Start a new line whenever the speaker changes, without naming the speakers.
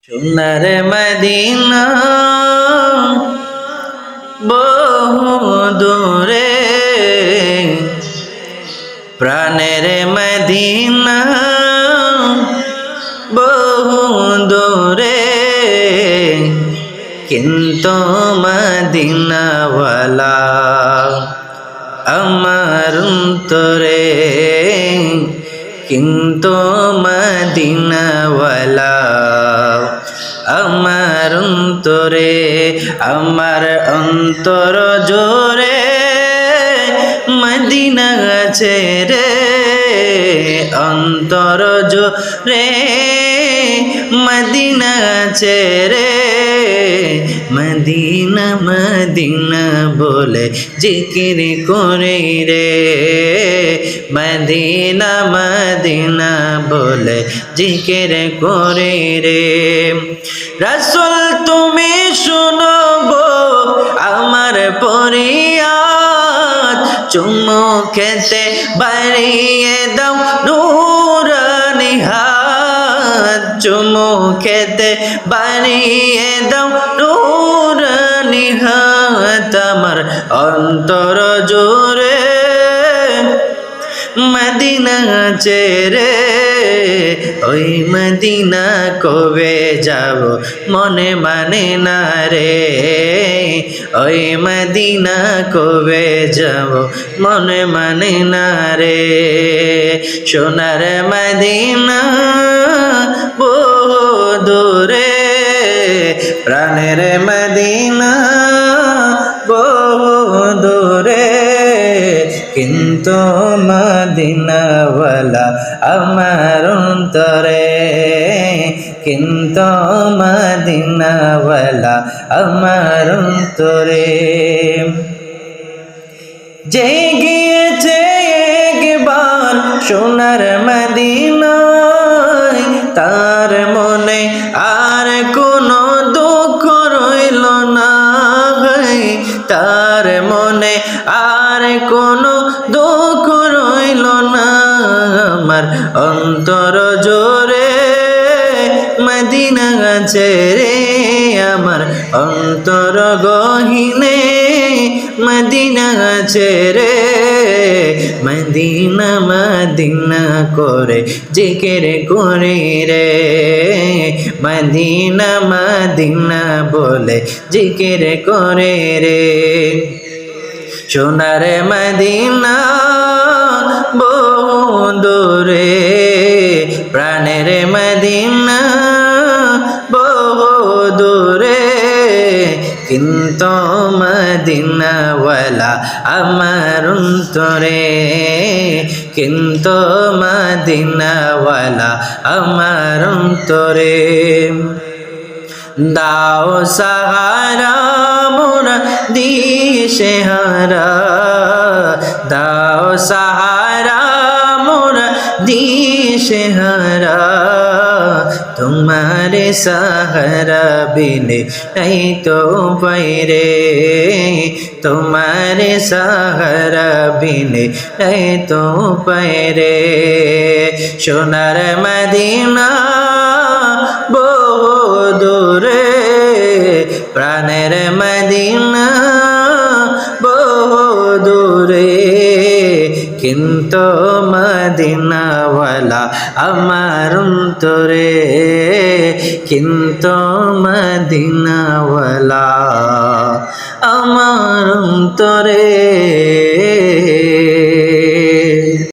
সোনার মদিনা বহু দূরে, প্রাণের মদিনা বহু দূরে, কিন্তু মদিনাওয়ালা আমার অন্তরে, কিন্তু মদিনাওয়ালা আমার অন্তরে। আমার অন্তর জোরে মদিনা আছে রে, অন্তর জোরে মদিনা আছে রে। মদিনা মদিনা বলে জিকির করে রে, মদিনা মদিনা বলে জিকির করে রে। রাসূল তুমি শুনো গো আমার ফরিয়াদ, চুমু খেতে বাড়িয়ে দাও নূরানি হাত, চুমু খেতে বাড়িয়ে দাও নূরানি হাত। আমার অন্তর জোরে মদিনা আছে রে, ওই মদিনা কবে যাব মনে মানে না রে, ওই মদিনা কবে যাব মনে মানে না রে। সোনার মদিনা বহু দূরে, প্রাণের মদিনা বহু দূরে, কিন্তু মদিনাওয়ালা আমার অন্তরে, কিন্তু মদিনাওয়ালা আমার অন্তরে। যে গিয়েছে একবার সোনার মদিনায়, তার মনে আর কোনো দুঃখ রইল না, তার মনে আর কোনো দুঃখ রইল না। আমার অন্তর জোরে মদিনা আছে রে, আমার অন্তর গহীনে মদিনা আছে রে। মদিনা মদিনা করে জিকির করে রে, মদিনা মদিনা বলে জিকির করে রে। সোনার মদিনা বহু দূরে, প্রাণের মদিনা বহু দূরে, কিন্তু মদিনাওয়ালা আমার অন্তরে, কিন্তু মদিনাওয়ালা আমার অন্তরে। দাও সাহারা মোরা দিশেহারা, দাও সাহারা মোরা দিশেহারা। তোমারে সাহারা বিনে নাই তো বাইরে, তোমারে সাহারা বিনে নাই তো বাইরে। সোনার মদিনা বহু দূরে, প্রাণের মদিনা বহু দূরে, কিন্তু মদিনাওয়ালা আমার অন্তরে, কিন্তু মদিনাওয়ালা আমার অন্তরে।